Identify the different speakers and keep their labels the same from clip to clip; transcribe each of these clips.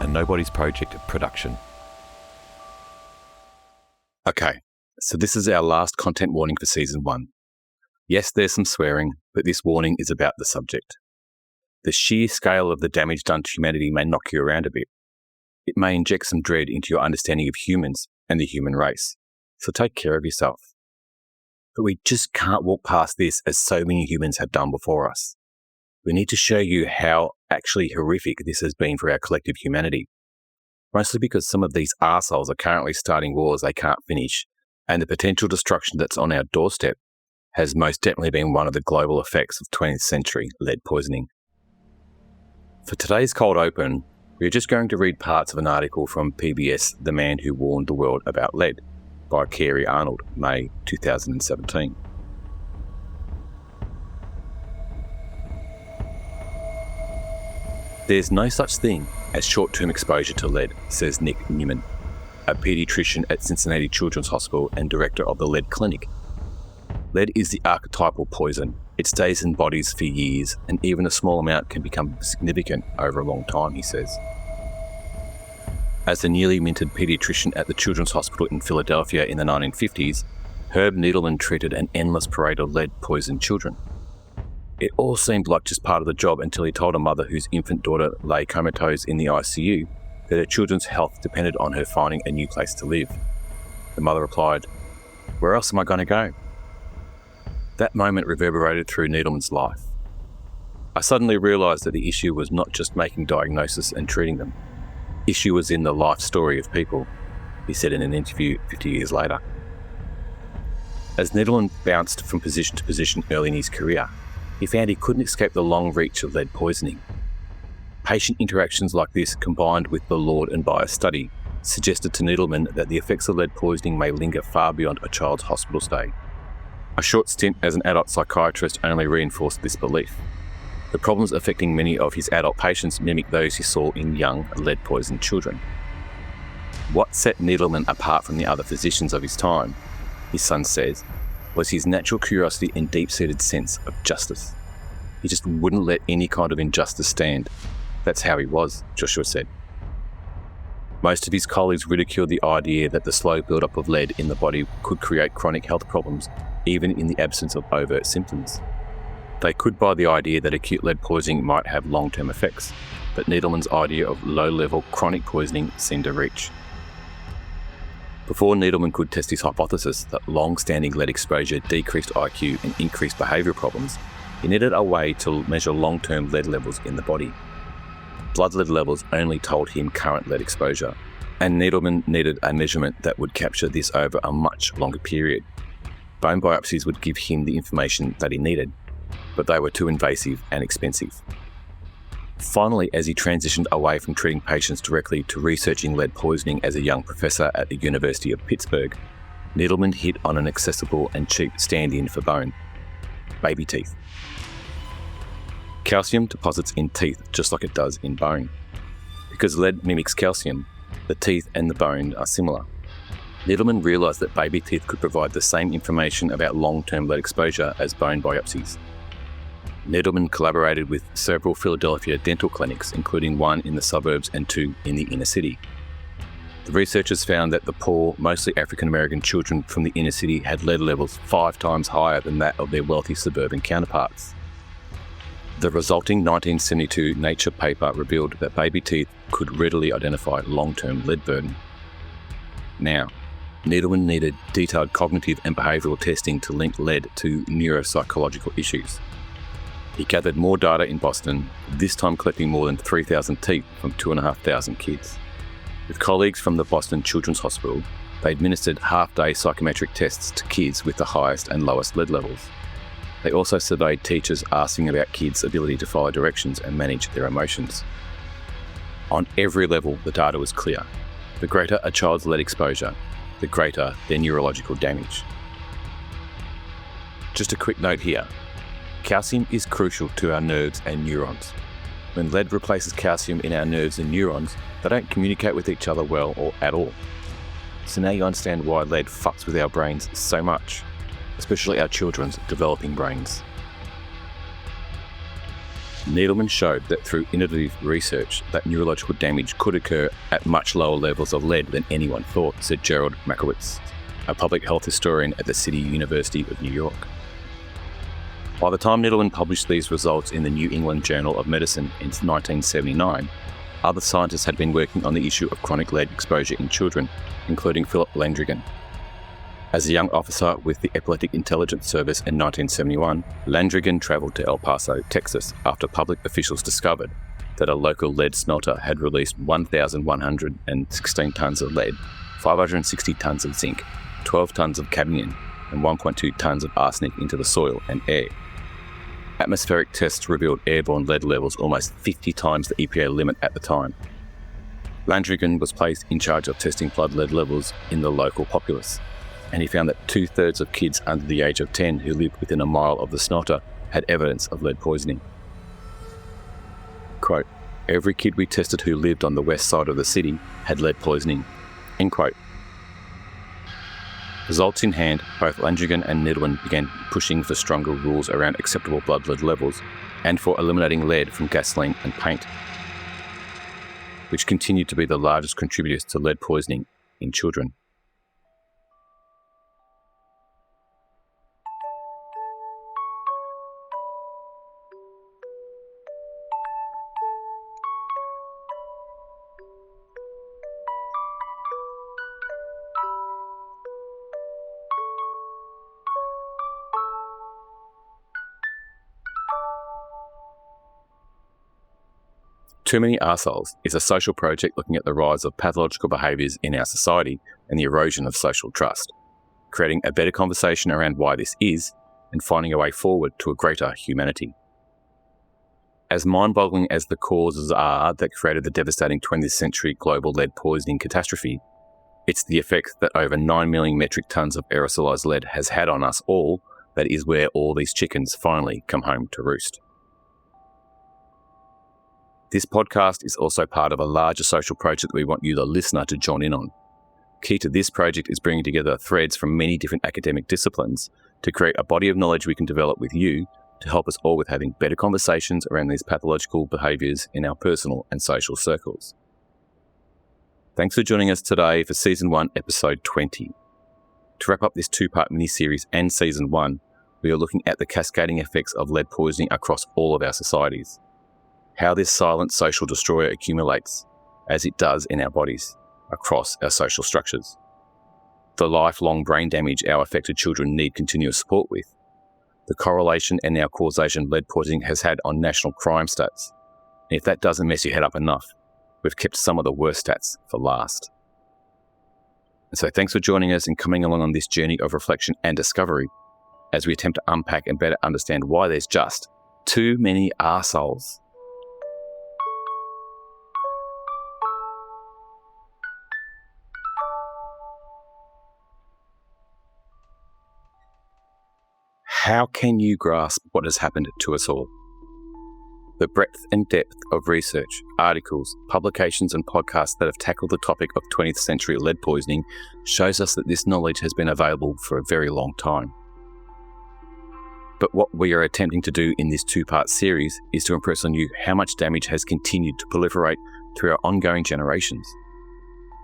Speaker 1: a Nobody's Project production.
Speaker 2: Okay, so this is our last content warning for Season 1. Yes, there's some swearing, but this warning is about the subject. The sheer scale of the damage done to humanity may knock you around a bit. It may inject some dread into your understanding of humans and the human race, so take care of yourself. But we just can't walk past this as so many humans have done before us. We need to show you how actually horrific this has been for our collective humanity. Mostly because some of these arseholes are currently starting wars they can't finish, and the potential destruction that's on our doorstep has most definitely been one of the global effects of 20th century lead poisoning. For today's Cold Open, we're just going to read parts of an article from PBS, The Man Who Warned the World About Lead, by Carey Arnold, May 2017. There's no such thing as short-term exposure to lead, says Nick Newman, a paediatrician at Cincinnati Children's Hospital and director of the Lead Clinic. Lead is the archetypal poison. It stays in bodies for years, and even a small amount can become significant over a long time, he says. As the newly minted paediatrician at the Children's Hospital in Philadelphia in the 1950s, Herb Needleman treated an endless parade of lead-poisoned children. It all seemed like just part of the job until he told a mother whose infant daughter lay comatose in the ICU that her children's health depended on her finding a new place to live. The mother replied, "Where else am I going to go?" That moment reverberated through Needleman's life. I suddenly realised that the issue was not just making diagnosis and treating them. The issue was in the life story of people, he said in an interview 50 years later. As Needleman bounced from position to position early in his career, he found he couldn't escape the long reach of lead poisoning. Patient interactions like this, combined with the Lord and Bias study, suggested to Needleman that the effects of lead poisoning may linger far beyond a child's hospital stay. A short stint as an adult psychiatrist only reinforced this belief. The problems affecting many of his adult patients mimic those he saw in young, lead-poisoned children. What set Needleman apart from the other physicians of his time, his son says, was his natural curiosity and deep-seated sense of justice. He just wouldn't let any kind of injustice stand. That's how he was, Joshua said. Most of his colleagues ridiculed the idea that the slow build-up of lead in the body could create chronic health problems, even in the absence of overt symptoms. They could buy the idea that acute lead poisoning might have long-term effects, but Needleman's idea of low-level chronic poisoning seemed a reach. Before Needleman could test his hypothesis that long-standing lead exposure decreased IQ and increased behavioural problems, he needed a way to measure long-term lead levels in the body. Blood lead levels only told him current lead exposure, and Needleman needed a measurement that would capture this over a much longer period. Bone biopsies would give him the information that he needed, but they were too invasive and expensive. Finally, as he transitioned away from treating patients directly to researching lead poisoning as a young professor at the University of Pittsburgh, Needleman hit on an accessible and cheap stand-in for bone: baby teeth. Calcium deposits in teeth just like it does in bone. Because lead mimics calcium, the teeth and the bone are similar. Needleman realised that baby teeth could provide the same information about long-term lead exposure as bone biopsies. Needleman collaborated with several Philadelphia dental clinics, including one in the suburbs and two in the inner city. The researchers found that the poor, mostly African-American children from the inner city had lead levels 5 times higher than that of their wealthy suburban counterparts. The resulting 1972 Nature paper revealed that baby teeth could readily identify long-term lead burden. Now, Needleman needed detailed cognitive and behavioural testing to link lead to neuropsychological issues. He gathered more data in Boston, this time collecting more than 3,000 teeth from 2,500 kids. With colleagues from the Boston Children's Hospital, they administered half-day psychometric tests to kids with the highest and lowest lead levels. They also surveyed teachers asking about kids' ability to follow directions and manage their emotions. On every level, the data was clear. The greater a child's lead exposure, the greater their neurological damage. Just a quick note here. Calcium is crucial to our nerves and neurons. When lead replaces calcium in our nerves and neurons, they don't communicate with each other well or at all. So now you understand why lead fucks with our brains so much, especially our children's developing brains. Needleman showed that through innovative research that neurological damage could occur at much lower levels of lead than anyone thought, said Gerald Makowitz, a public health historian at the City University of New York. By the time Needleman published these results in the New England Journal of Medicine in 1979, other scientists had been working on the issue of chronic lead exposure in children, including Philip Landrigan. As a young officer with the Epileptic Intelligence Service in 1971, Landrigan travelled to El Paso, Texas, after public officials discovered that a local lead smelter had released 1,116 tonnes of lead, 560 tonnes of zinc, 12 tonnes of cadmium, and 1.2 tonnes of arsenic into the soil and air. Atmospheric tests revealed airborne lead levels almost 50 times the EPA limit at the time. Landrigan was placed in charge of testing blood lead levels in the local populace, and he found that 2/3 of kids under the age of 10 who lived within a mile of the smelter had evidence of lead poisoning. Quote, "Every kid we tested who lived on the west side of the city had lead poisoning." End quote. Results in hand, both Landrigan and Needleman began pushing for stronger rules around acceptable blood lead levels and for eliminating lead from gasoline and paint, which continued to be the largest contributors to lead poisoning in children. Too Many Arseholes is a social project looking at the rise of pathological behaviours in our society and the erosion of social trust, creating a better conversation around why this is and finding a way forward to a greater humanity. As mind-boggling as the causes are that created the devastating 20th century global lead poisoning catastrophe, it's the effect that over 9 million metric tonnes of aerosolised lead has had on us all that is where all these chickens finally come home to roost. This podcast is also part of a larger social project that we want you, the listener, to join in on. Key to this project is bringing together threads from many different academic disciplines to create a body of knowledge we can develop with you to help us all with having better conversations around these pathological behaviours in our personal and social circles. Thanks for joining us today for Season 1, Episode 20. To wrap up this two-part mini-series and Season 1, we are looking at the cascading effects of lead poisoning across all of our societies. How this silent social destroyer accumulates, as it does in our bodies, across our social structures. The lifelong brain damage our affected children need continuous support with. The correlation and now causation lead poisoning has had on national crime stats. And if that doesn't mess your head up enough, we've kept some of the worst stats for last. And so thanks for joining us and coming along on this journey of reflection and discovery as we attempt to unpack and better understand why there's just too many arseholes. How can you grasp what has happened to us all? The breadth and depth of research, articles, publications and podcasts that have tackled the topic of 20th century lead poisoning shows us that this knowledge has been available for a very long time. But what we are attempting to do in this two-part series is to impress on you how much damage has continued to proliferate through our ongoing generations.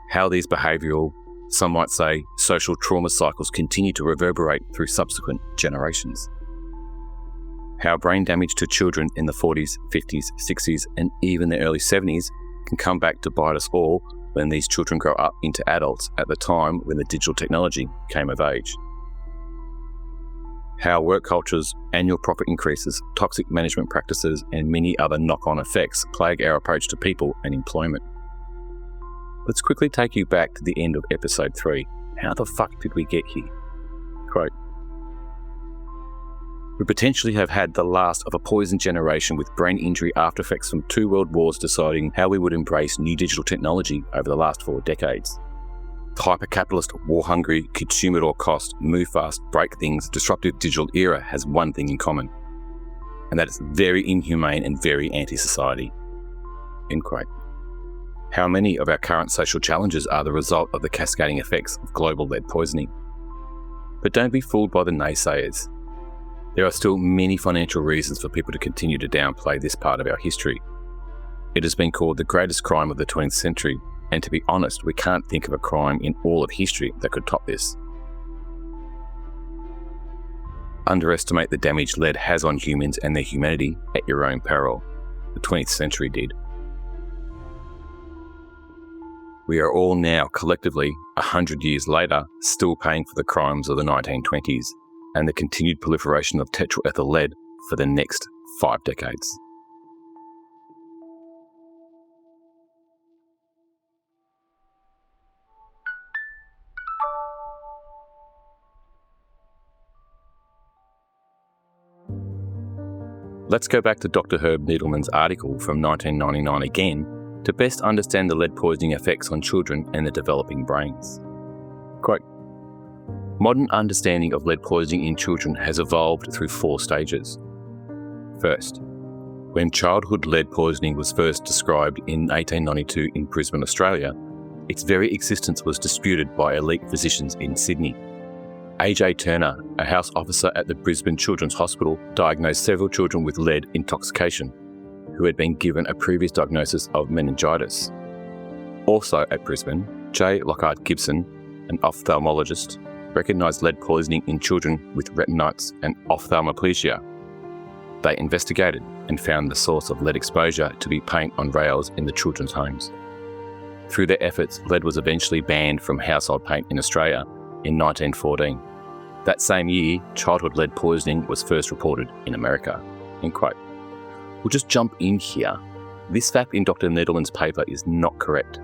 Speaker 2: How these behavioural, some might say, social trauma cycles continue to reverberate through subsequent generations. How brain damage to children in the 40s, 50s, 60s, and even the early 70s can come back to bite us all when these children grow up into adults at the time when the digital technology came of age. How work cultures, annual profit increases, toxic management practices, and many other knock-on effects plague our approach to people and employment. Let's quickly take you back to the end of episode 3. How the fuck did we get here? Quote, "We potentially have had the last of a poisoned generation with brain injury after effects from 2 world wars deciding how we would embrace new digital technology over the last 4 decades. The hyper-capitalist, war-hungry, consume at all cost, move fast, break things, disruptive digital era has one thing in common, and that it's very inhumane and very anti-society." End quote. How many of our current social challenges are the result of the cascading effects of global lead poisoning? But don't be fooled by the naysayers. There are still many financial reasons for people to continue to downplay this part of our history. It has been called the greatest crime of the 20th century, and to be honest, we can't think of a crime in all of history that could top this. Underestimate the damage lead has on humans and their humanity at your own peril. The 20th century did. We are all now, collectively, 100 years later, still paying for the crimes of the 1920s and the continued proliferation of tetraethyl lead for the next 5 decades. Let's go back to Dr. Herb Needleman's article from 1999 again to best understand the lead poisoning effects on children and their developing brains. Quote, modern understanding of lead poisoning in children has evolved through 4 stages. First, when childhood lead poisoning was first described in 1892 in Brisbane, Australia, its very existence was disputed by elite physicians in Sydney. A.J. Turner, a house officer at the Brisbane Children's Hospital, diagnosed several children with lead intoxication, who had been given a previous diagnosis of meningitis. Also at Brisbane, J. Lockhart Gibson, an ophthalmologist, recognised lead poisoning in children with retinitis and ophthalmoplegia. They investigated and found the source of lead exposure to be paint on rails in the children's homes. Through their efforts, lead was eventually banned from household paint in Australia in 1914. That same year, childhood lead poisoning was first reported in America. End quote. We'll just jump in here. This fact in Dr. Needleman's paper is not correct.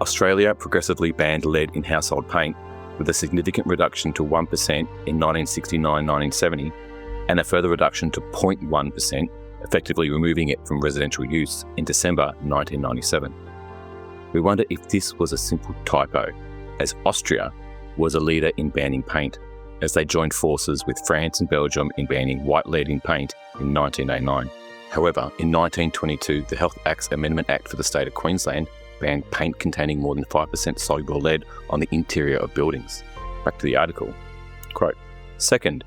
Speaker 2: Australia progressively banned lead in household paint, with a significant reduction to 1% in 1969-1970 and a further reduction to 0.1%, effectively removing it from residential use in December 1997. We wonder if this was a simple typo, as Austria was a leader in banning paint, as they joined forces with France and Belgium in banning white lead in paint in 1989. However, in 1922, the Health Acts Amendment Act for the state of Queensland banned paint containing more than 5% soluble lead on the interior of buildings. Back to the article. Quote, second,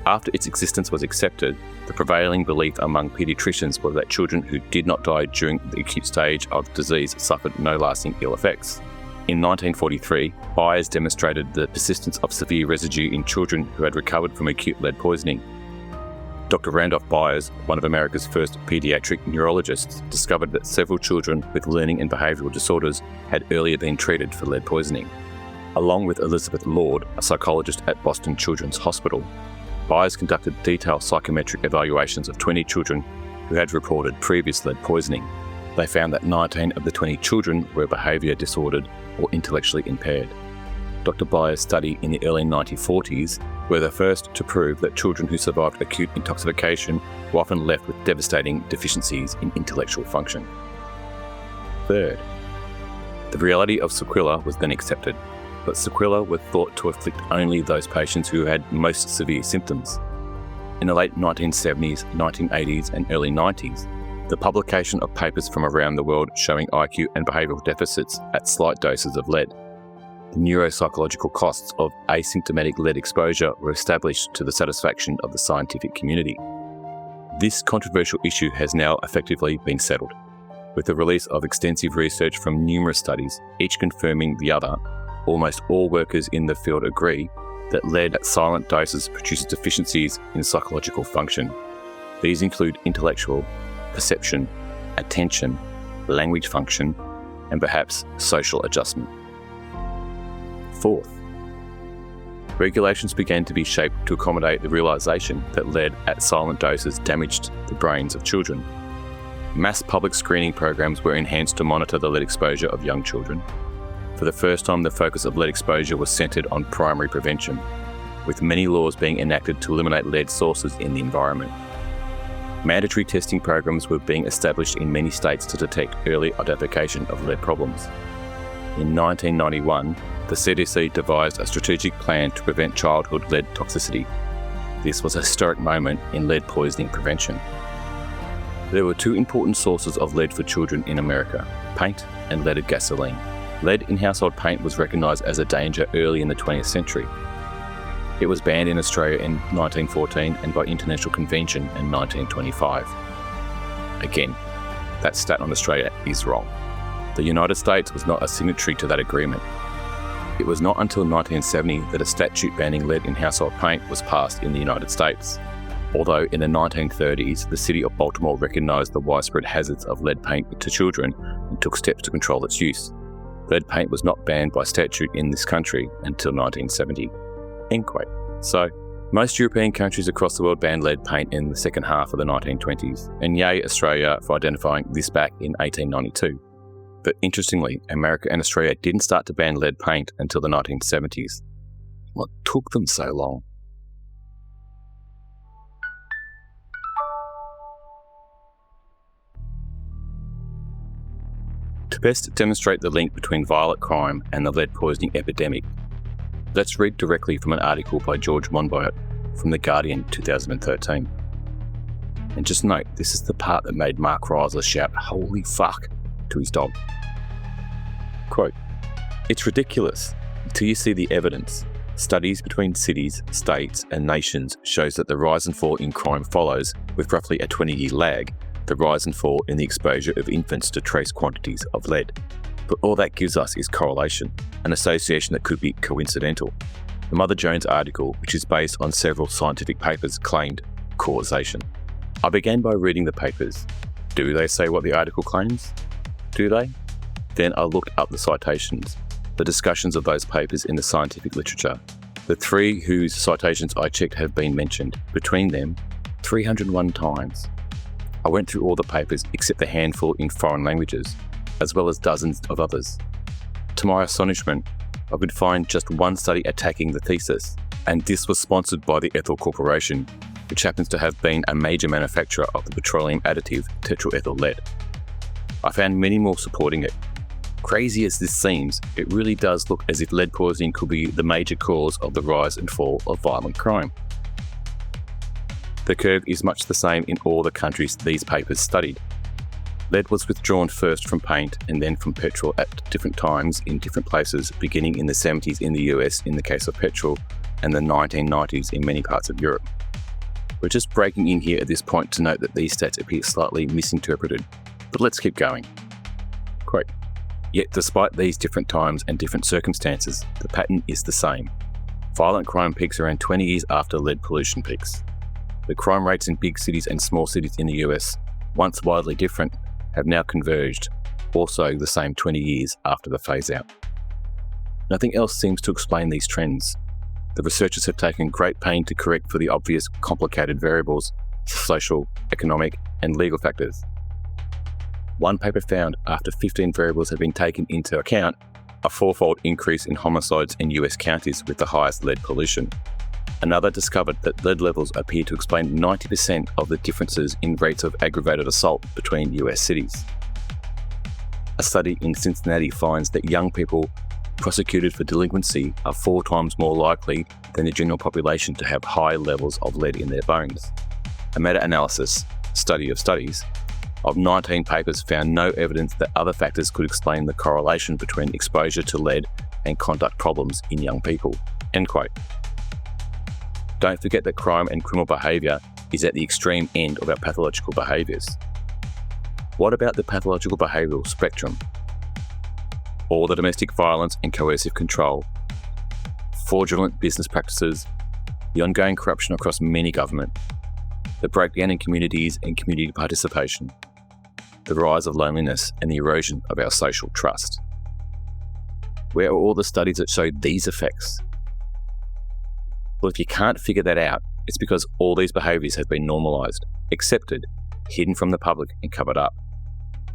Speaker 2: after its existence was accepted, the prevailing belief among paediatricians was that children who did not die during the acute stage of the disease suffered no lasting ill effects. In 1943, Byers demonstrated the persistence of severe residue in children who had recovered from acute lead poisoning. Dr. Randolph Byers, one of America's first paediatric neurologists, discovered that several children with learning and behavioural disorders had earlier been treated for lead poisoning. Along with Elizabeth Lord, a psychologist at Boston Children's Hospital, Byers conducted detailed psychometric evaluations of 20 children who had reported previous lead poisoning. They found that 19 of the 20 children were behaviour disordered or intellectually impaired. Dr. Byers' study in the early 1940s were the first to prove that children who survived acute intoxication were often left with devastating deficiencies in intellectual function. Third, the reality of sequela was then accepted, but sequela were thought to afflict only those patients who had most severe symptoms. In the late 1970s, 1980s and early 90s, the publication of papers from around the world showing IQ and behavioural deficits at slight doses of lead. The neuropsychological costs of asymptomatic lead exposure were established to the satisfaction of the scientific community. This controversial issue has now effectively been settled, with the release of extensive research from numerous studies, each confirming the other. Almost all workers in the field agree that lead at silent doses produces deficiencies in psychological function. These include intellectual, perception, attention, language function, and perhaps social adjustment. Fourth, regulations began to be shaped to accommodate the realisation that lead at silent doses damaged the brains of children. Mass public screening programs were enhanced to monitor the lead exposure of young children. For the first time, the focus of lead exposure was centred on primary prevention, with many laws being enacted to eliminate lead sources in the environment. Mandatory testing programs were being established in many states to detect early identification of lead problems. In 1991, the CDC devised a strategic plan to prevent childhood lead toxicity. This was a historic moment in lead poisoning prevention. There were 2 important sources of lead for children in America: paint and leaded gasoline. Lead in household paint was recognised as a danger early in the 20th century. It was banned in Australia in 1914 and by international convention in 1925. Again, that stat on Australia is wrong. The United States was not a signatory to that agreement. It was not until 1970 that a statute banning lead in household paint was passed in the United States. Although in the 1930s, the city of Baltimore recognised the widespread hazards of lead paint to children and took steps to control its use. Lead paint was not banned by statute in this country until 1970. End quote. So, most European countries across the world banned lead paint in the second half of the 1920s, and yay Australia for identifying this back in 1892. But interestingly, America and Australia didn't start to ban lead paint until the 1970s. What took them so long? To best demonstrate the link between violent crime and the lead poisoning epidemic, let's read directly from an article by George Monbiot from The Guardian 2013. And just note, this is the part that made Mark Reisler shout, "Holy fuck," to his dog. Quote, "It's ridiculous until you see the evidence. Studies between cities, states and nations shows that the rise and fall in crime follows, with roughly a 20-year lag, the rise and fall in the exposure of infants to trace quantities of lead. But all that gives us is correlation, an association that could be coincidental. The Mother Jones article, which is based on several scientific papers, claimed causation. I began by reading the papers. Do they say what the article claims? Do they? Then I looked up the citations, the discussions of those papers in the scientific literature. The three whose citations I checked have been mentioned, between them, 301 times. I went through all the papers except a handful in foreign languages, as well as dozens of others. To my astonishment, I could find just one study attacking the thesis, and this was sponsored by the Ethyl Corporation, which happens to have been a major manufacturer of the petroleum additive tetraethyl lead. I found many more supporting it. Crazy as this seems, it really does look as if lead poisoning could be the major cause of the rise and fall of violent crime. The curve is much the same in all the countries these papers studied. Lead was withdrawn first from paint and then from petrol at different times in different places, beginning in the 70s in the US in the case of petrol and the 1990s in many parts of Europe. We're just breaking in here at this point to note that these stats appear slightly misinterpreted, but let's keep going. Quote, "Yet despite these different times and different circumstances, the pattern is the same. Violent crime peaks around 20 years after lead pollution peaks. The crime rates in big cities and small cities in the US, once widely different, have now converged, also the same 20 years after the phase-out. Nothing else seems to explain these trends. The researchers have taken great pain to correct for the obvious complicated variables, social, economic, and legal factors. One paper found, after 15 variables had been taken into account, a fourfold increase in homicides in US counties with the highest lead pollution. Another discovered that lead levels appear to explain 90% of the differences in rates of aggravated assault between US cities. A study in Cincinnati finds that young people prosecuted for delinquency are 4 times more likely than the general population to have high levels of lead in their bones. A meta-analysis, study of studies, of 19 papers found no evidence that other factors could explain the correlation between exposure to lead and conduct problems in young people." End quote. Don't forget that crime and criminal behaviour is at the extreme end of our pathological behaviours. What about the pathological behavioural spectrum? All the domestic violence and coercive control, fraudulent business practices, the ongoing corruption across many government, the breakdown in communities and community participation, the rise of loneliness and the erosion of our social trust. Where are all the studies that show these effects? Well, if you can't figure that out, it's because all these behaviours have been normalised, accepted, hidden from the public and covered up.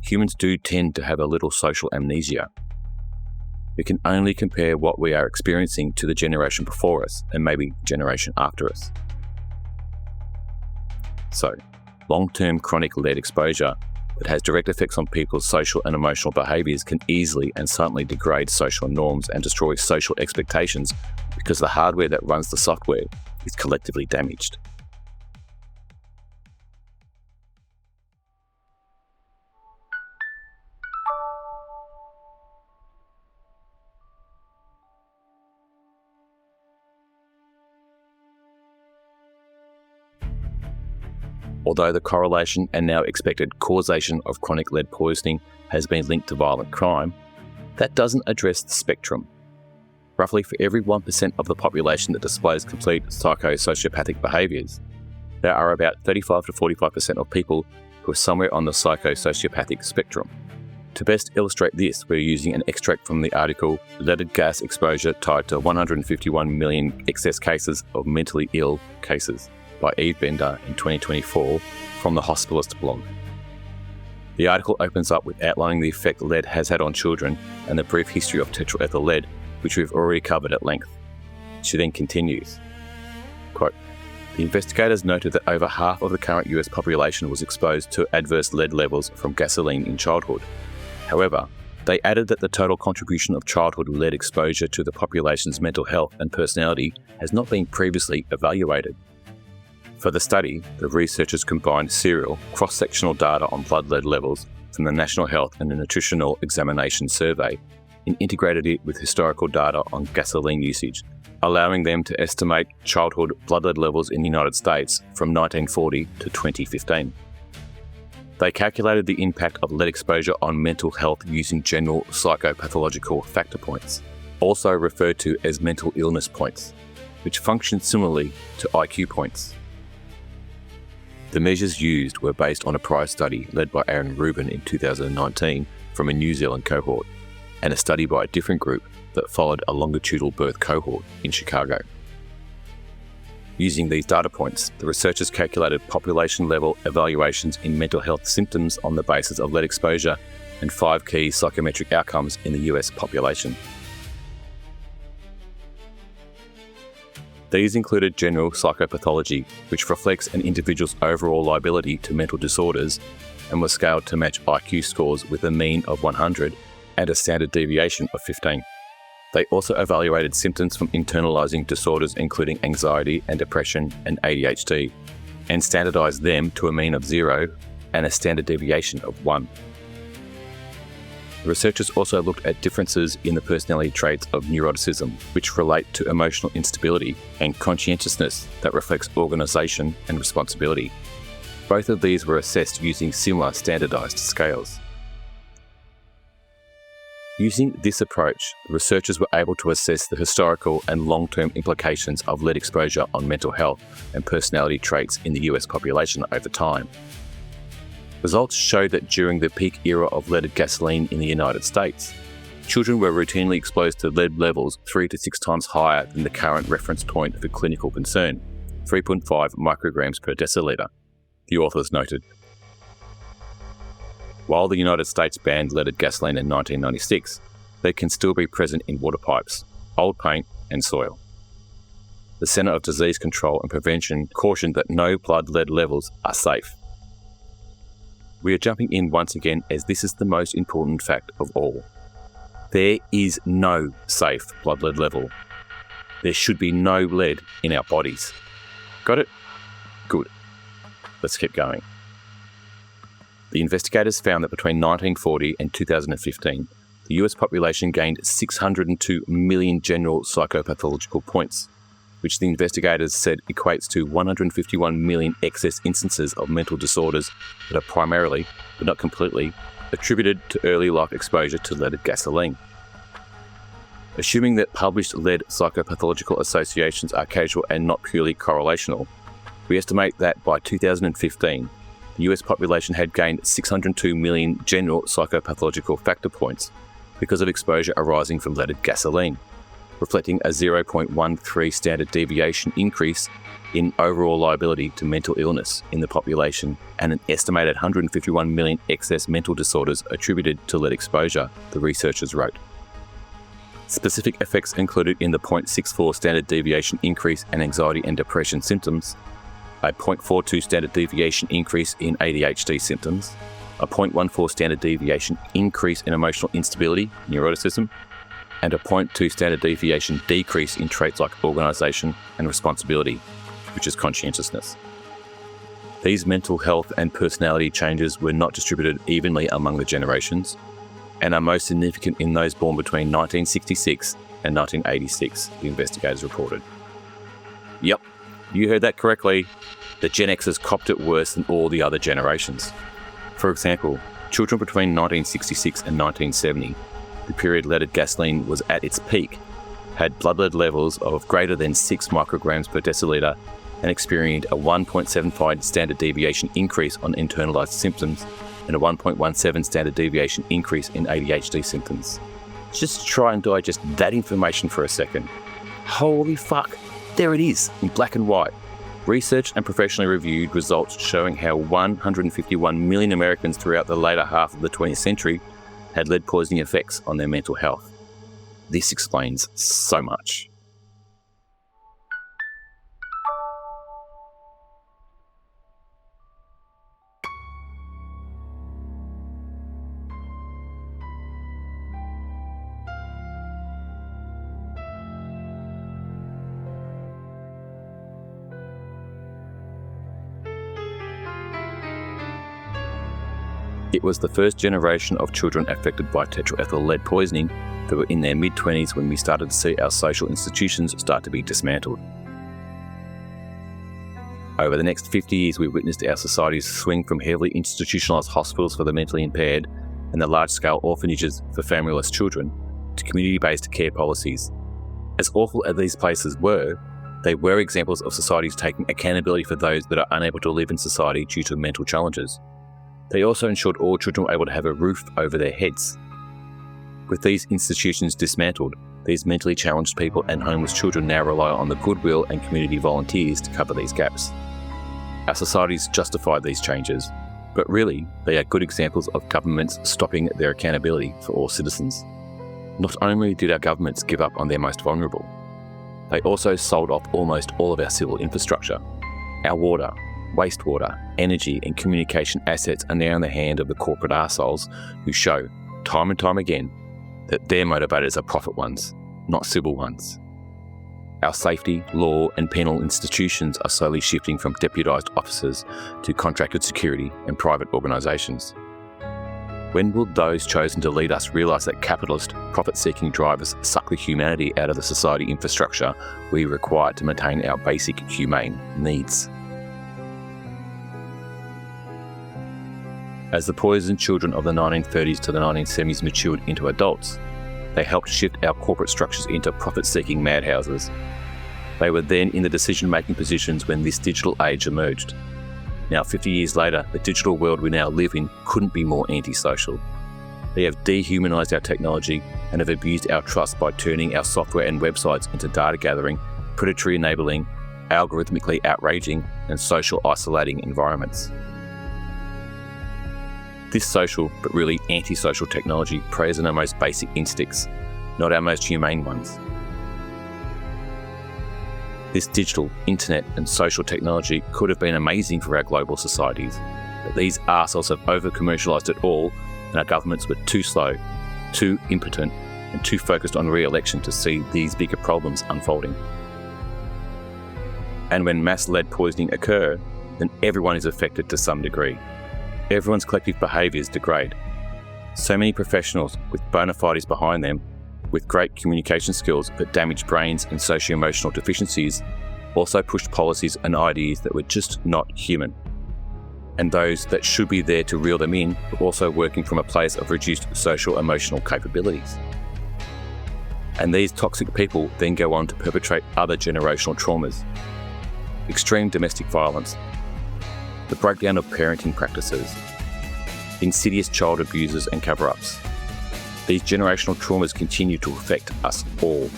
Speaker 2: Humans do tend to have a little social amnesia. We can only compare what we are experiencing to the generation before us and maybe the generation after us. So, long-term chronic lead exposure that has direct effects on people's social and emotional behaviours can easily and suddenly degrade social norms and destroy social expectations because the hardware that runs the software is collectively damaged. Although the correlation and now expected causation of chronic lead poisoning has been linked to violent crime, that doesn't address the spectrum. Roughly for every 1% of the population that displays complete psychosociopathic behaviours, there are about 35 to 45% of people who are somewhere on the psychosociopathic spectrum. To best illustrate this, we're using an extract from the article Leaded Gas Exposure Tied to 151 Million Excess Cases of Mentally Ill Cases by Eve Bender in 2024 from the Hospitalist blog. The article opens up with outlining the effect lead has had on children and the brief history of tetraethyl lead, which we've already covered at length. She then continues, quote, "The investigators noted that over half of the current US population was exposed to adverse lead levels from gasoline in childhood. However, they added that the total contribution of childhood lead exposure to the population's mental health and personality has not been previously evaluated. For the study, the researchers combined serial, cross-sectional data on blood lead levels from the National Health and Nutritional Examination Survey and integrated it with historical data on gasoline usage, allowing them to estimate childhood blood lead levels in the United States from 1940 to 2015. They calculated the impact of lead exposure on mental health using general psychopathological factor points, also referred to as mental illness points, which function similarly to IQ points. The measures used were based on a prior study led by Aaron Rubin in 2019 from a New Zealand cohort, and a study by a different group that followed a longitudinal birth cohort in Chicago. Using these data points, the researchers calculated population-level evaluations in mental health symptoms on the basis of lead exposure and 5 key psychometric outcomes in the US population. These included general psychopathology, which reflects an individual's overall liability to mental disorders and was scaled to match IQ scores with a mean of 100 and a standard deviation of 15. They also evaluated symptoms from internalizing disorders including anxiety and depression and ADHD, and standardized them to a mean of 0 and a standard deviation of 1. The researchers also looked at differences in the personality traits of neuroticism, which relate to emotional instability, and conscientiousness that reflects organisation and responsibility. Both of these were assessed using similar standardized scales. Using this approach, the researchers were able to assess the historical and long-term implications of lead exposure on mental health and personality traits in the US population over time. Results showed that during the peak era of leaded gasoline in the United States, children were routinely exposed to lead levels 3 to 6 times higher than the current reference point for clinical concern, 3.5 micrograms per decilitre, the authors noted. While the United States banned leaded gasoline in 1996, they can still be present in water pipes, old paint and soil. The Centre of Disease Control and Prevention cautioned that no blood lead levels are safe. We are jumping in once again as this is the most important fact of all. There is no safe blood lead level. There should be no lead in our bodies. Got it? Good. Let's keep going. The investigators found that between 1940 and 2015, the US population gained 602 million general psychopathological points, which the investigators said equates to 151 million excess instances of mental disorders that are primarily, but not completely, attributed to early life exposure to leaded gasoline. Assuming that published lead psychopathological associations are causal and not purely correlational, we estimate that by 2015, the US population had gained 602 million general psychopathological factor points because of exposure arising from leaded gasoline, reflecting a 0.13 standard deviation increase in overall liability to mental illness in the population and an estimated 151 million excess mental disorders attributed to lead exposure, the researchers wrote. Specific effects included in the 0.64 standard deviation increase in anxiety and depression symptoms, a 0.42 standard deviation increase in ADHD symptoms, a 0.14 standard deviation increase in emotional instability, neuroticism, and a 0.2 standard deviation decrease in traits like organisation and responsibility, which is conscientiousness. These mental health and personality changes were not distributed evenly among the generations, and are most significant in those born between 1966 and 1986, the investigators reported. Yep, you heard that correctly. the Gen Xers copped it worse than all the other generations. For example, children between 1966 and 1970, the period leaded gasoline was at its peak, had blood lead levels of greater than 6 micrograms per decilitre and experienced a 1.75 standard deviation increase on internalised symptoms and a 1.17 standard deviation increase in ADHD symptoms. Just try and digest that information for a second. Holy fuck, there it is, in black and white. Researched and professionally reviewed results showing how 151 million Americans throughout the later half of the 20th century had lead poisoning effects on their mental health. This explains so much. It was the first generation of children affected by tetraethyl lead poisoning that were in their mid-20s when we started to see our social institutions start to be dismantled. Over the next 50 years, we witnessed our societies swing from heavily institutionalised hospitals for the mentally impaired and the large-scale orphanages for familyless children to community-based care policies. As awful as these places were, they were examples of societies taking accountability for those that are unable to live in society due to mental challenges. They also ensured all children were able to have a roof over their heads. With these institutions dismantled, these mentally challenged people and homeless children now rely on the goodwill and community volunteers to cover these gaps. Our societies justify these changes, but really, they are good examples of governments stopping their accountability for all citizens. Not only did our governments give up on their most vulnerable, they also sold off almost all of our civil infrastructure. Our water, wastewater, energy and communication assets are now in the hand of the corporate arseholes who show, time and time again, that their motivators are profit ones, not civil ones. Our safety, law and penal institutions are slowly shifting from deputised officers to contracted security and private organisations. When will those chosen to lead us realise that capitalist, profit-seeking drivers suck the humanity out of the society infrastructure we require to maintain our basic humane needs? As the poisoned children of the 1930s to the 1970s matured into adults, they helped shift our corporate structures into profit-seeking madhouses. They were then in the decision-making positions when this digital age emerged. Now, 50 years later, the digital world we now live in couldn't be more antisocial. They have dehumanised our technology and have abused our trust by turning our software and websites into data-gathering, predatory enabling, algorithmically outraging, and social isolating environments. This social, but really antisocial technology preys on our most basic instincts, not our most humane ones. This digital, internet and social technology could have been amazing for our global societies, but these arseholes have over-commercialised it all and our governments were too slow, too impotent and too focused on re-election to see these bigger problems unfolding. And when mass lead poisoning occur, then everyone is affected to some degree. Everyone's collective behaviours degrade. So many professionals with bona fides behind them, with great communication skills but damaged brains and socio-emotional deficiencies, also pushed policies and ideas that were just not human. And those that should be there to reel them in were also working from a place of reduced social-emotional capabilities. And these toxic people then go on to perpetrate other generational traumas. Extreme domestic violence, the breakdown of parenting practices, insidious child abusers and cover-ups. These generational traumas continue to affect us all.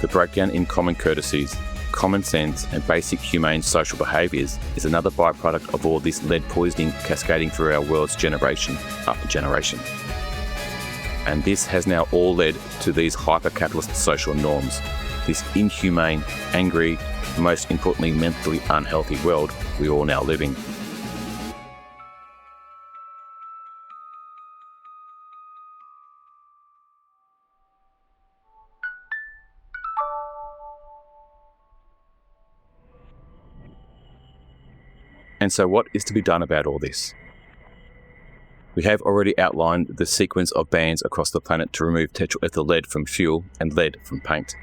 Speaker 2: The breakdown in common courtesies, common sense and basic humane social behaviours is another byproduct of all this lead poisoning cascading through our world's generation after generation. And this has now all led to these hyper-capitalist social norms, this inhumane, angry, and most importantly mentally unhealthy world we all now live in. And so what is to be done about all this? We have already outlined the sequence of bans across the planet to remove tetraethyl lead from fuel and lead from paint.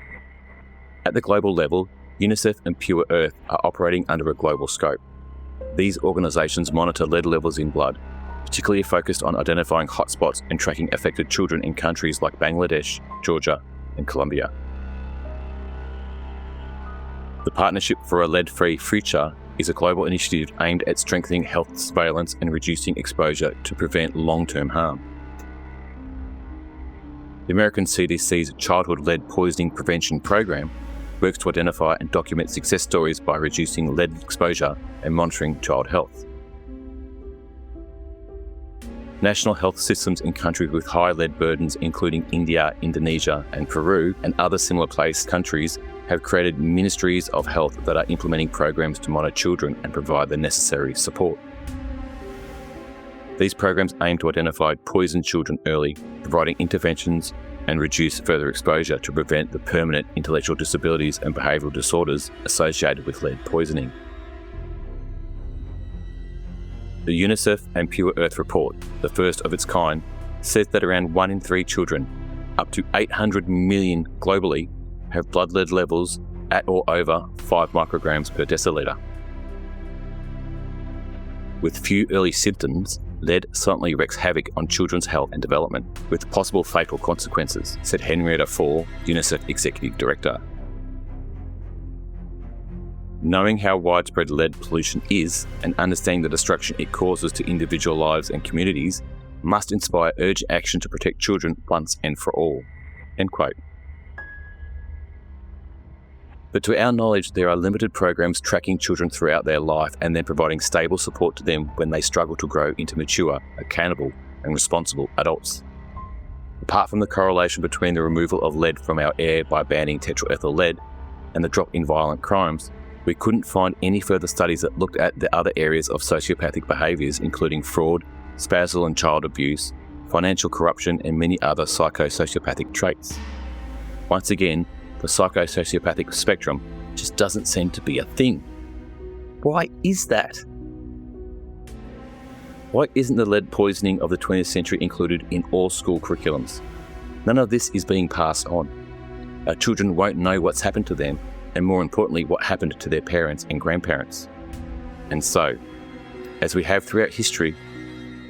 Speaker 2: At the global level, UNICEF and Pure Earth are operating under a global scope. These organisations monitor lead levels in blood, particularly focused on identifying hotspots and tracking affected children in countries like Bangladesh, Georgia, and Colombia. The Partnership for a Lead-Free Future is a global initiative aimed at strengthening health surveillance and reducing exposure to prevent long-term harm. The American CDC's Childhood Lead Poisoning Prevention Program works to identify and document success stories by reducing lead exposure and monitoring child health. National health systems in countries with high lead burdens, including India, Indonesia, and Peru, and other similar placed countries, have created ministries of health that are implementing programs to monitor children and provide the necessary support. These programs aim to identify poisoned children early, providing interventions and reduce further exposure to prevent the permanent intellectual disabilities and behavioural disorders associated with lead poisoning. The UNICEF and Pure Earth report, the first of its kind, says that around 1 in 3 children, up to 800 million globally, have blood lead levels at or over 5 micrograms per decilitre. With few early symptoms, lead silently wreaks havoc on children's health and development, with possible fatal consequences, said Henrietta Fore, UNICEF Executive Director. Knowing how widespread lead pollution is and understanding the destruction it causes to individual lives and communities must inspire urgent action to protect children once and for all." End quote. But to our knowledge, there are limited programs tracking children throughout their life and then providing stable support to them when they struggle to grow into mature, accountable, and responsible adults. Apart from the correlation between the removal of lead from our air by banning tetraethyl lead and the drop in violent crimes, we couldn't find any further studies that looked at the other areas of sociopathic behaviours, including fraud, spousal and child abuse, financial corruption, and many other psychosociopathic traits. Once again, the psychosociopathic spectrum just doesn't seem to be a thing. Why is that? Why isn't the lead poisoning of the 20th century included in all school curriculums? None of this is being passed on. Our children won't know what's happened to them, and more importantly, what happened to their parents and grandparents. And so, as we have throughout history,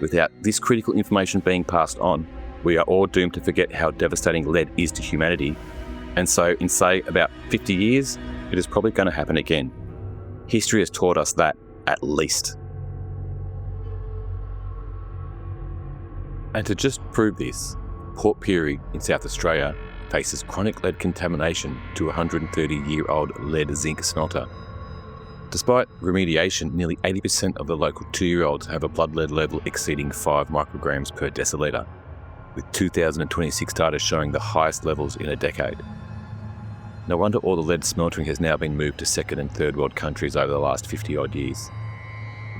Speaker 2: without this critical information being passed on, we are all doomed to forget how devastating lead is to humanity. And so, in say about 50 years, it is probably going to happen again. History has taught us that, at least. And to just prove this, Port Pirie in South Australia faces chronic lead contamination to a 130-year-old lead zinc smelter. Despite remediation, nearly 80% of the local 2-year-olds have a blood lead level exceeding 5 micrograms per decilitre, with 2026 data showing the highest levels in a decade. No wonder all the lead smeltering has now been moved to second and third world countries over the last 50-odd years.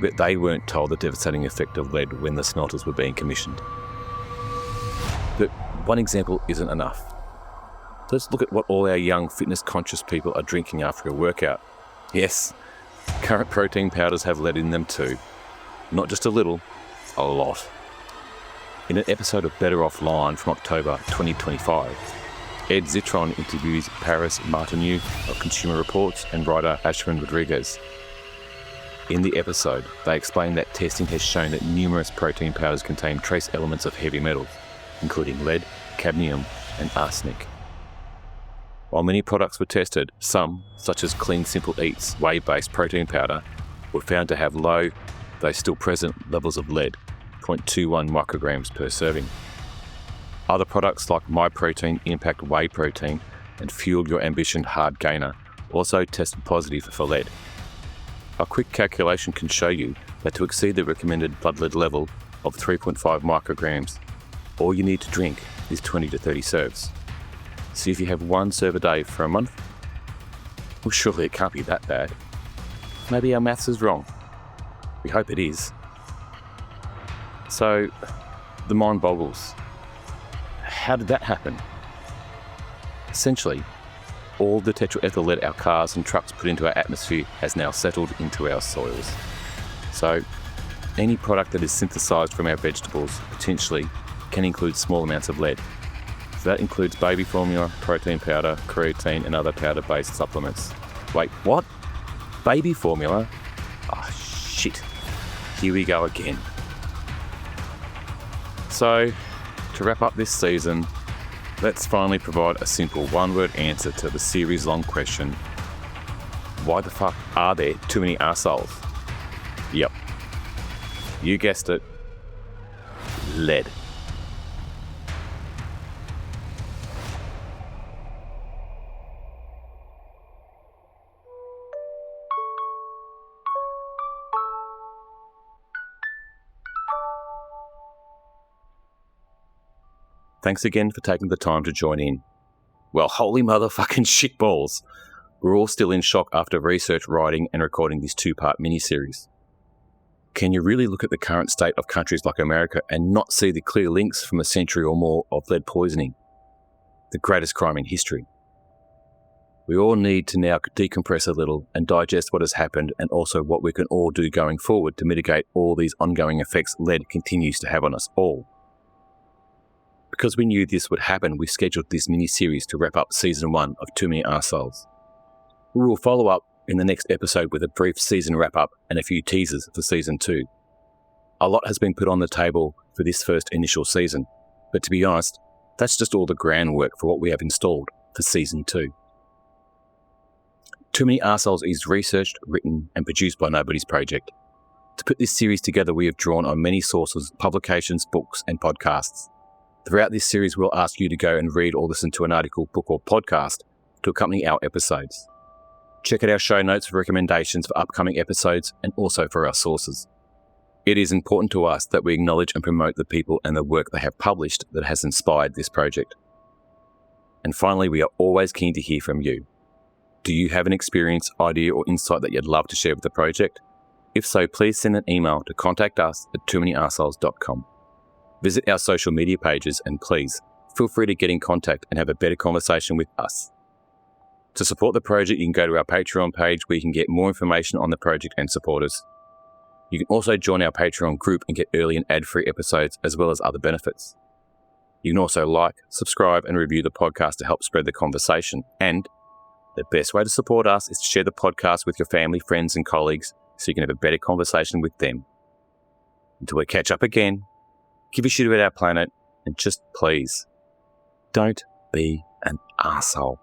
Speaker 2: But they weren't told the devastating effect of lead when the smelters were being commissioned. But one example isn't enough. Let's look at what all our young fitness-conscious people are drinking after a workout. Yes, current protein powders have lead in them too. Not just a little, a lot. In an episode of Better Offline from October 2025, Ed Zitron interviews Paris Martineau of Consumer Reports and writer Ashwin Rodriguez. In the episode, they explain that testing has shown that numerous protein powders contain trace elements of heavy metals, including lead, cadmium, and arsenic. While many products were tested, some, such as Clean Simple Eats whey-based protein powder, were found to have low, though still present, levels of lead, 0.21 micrograms per serving. Other products like MyProtein Impact Whey Protein and Fuel Your Ambition Hard Gainer also tested positive for lead. A quick calculation can show you that to exceed the recommended blood lead level of 3.5 micrograms, all you need to drink is 20 to 30 serves. So if you have 1 serve a day for a month, well, surely it can't be that bad. Maybe our maths is wrong. We hope it is. So, the mind boggles. How did that happen? Essentially, all the tetraethyl lead our cars and trucks put into our atmosphere has now settled into our soils. So, any product that is synthesised from our vegetables potentially can include small amounts of lead. So that includes baby formula, protein powder, creatine and other powder-based supplements. Wait, what? Baby formula? Oh, shit. Here we go again. So, to wrap up this season, let's finally provide a simple one-word answer to the series-long question, why the fuck are there too many arseholes? Yep. You guessed it. Lead. Thanks again for taking the time to join in. Well, holy motherfucking shitballs. We're all still in shock after research, writing and recording this 2-part miniseries. Can you really look at the current state of countries like America and not see the clear links from a century or more of lead poisoning? The greatest crime in history. We all need to now decompress a little and digest what has happened and also what we can all do going forward to mitigate all these ongoing effects lead continues to have on us all. Because we knew this would happen, we scheduled this mini-series to wrap up Season 1 of Too Many Arseholes. We will follow up in the next episode with a brief season wrap-up and a few teasers for Season 2. A lot has been put on the table for this first initial season, but to be honest, that's just all the groundwork for what we have installed for Season 2. Too Many Arseholes is researched, written and produced by Nobody's Project. To put this series together, we have drawn on many sources, publications, books and podcasts. Throughout this series, we'll ask you to go and read or listen to an article, book or podcast to accompany our episodes. Check out our show notes for recommendations for upcoming episodes and also for our sources. It is important to us that we acknowledge and promote the people and the work they have published that has inspired this project. And finally, we are always keen to hear from you. Do you have an experience, idea or insight that you'd love to share with the project? If so, please send an email to contactus@toomanyarsholes.com. Visit our social media pages and please feel free to get in contact and have a better conversation with us. To support the project, you can go to our Patreon page where you can get more information on the project and support us. You can also join our Patreon group and get early and ad-free episodes as well as other benefits. You can also like, subscribe and review the podcast to help spread the conversation. And the best way to support us is to share the podcast with your family, friends and colleagues so you can have a better conversation with them. Until we catch up again, give a shit about our planet and just please, don't be an arsehole.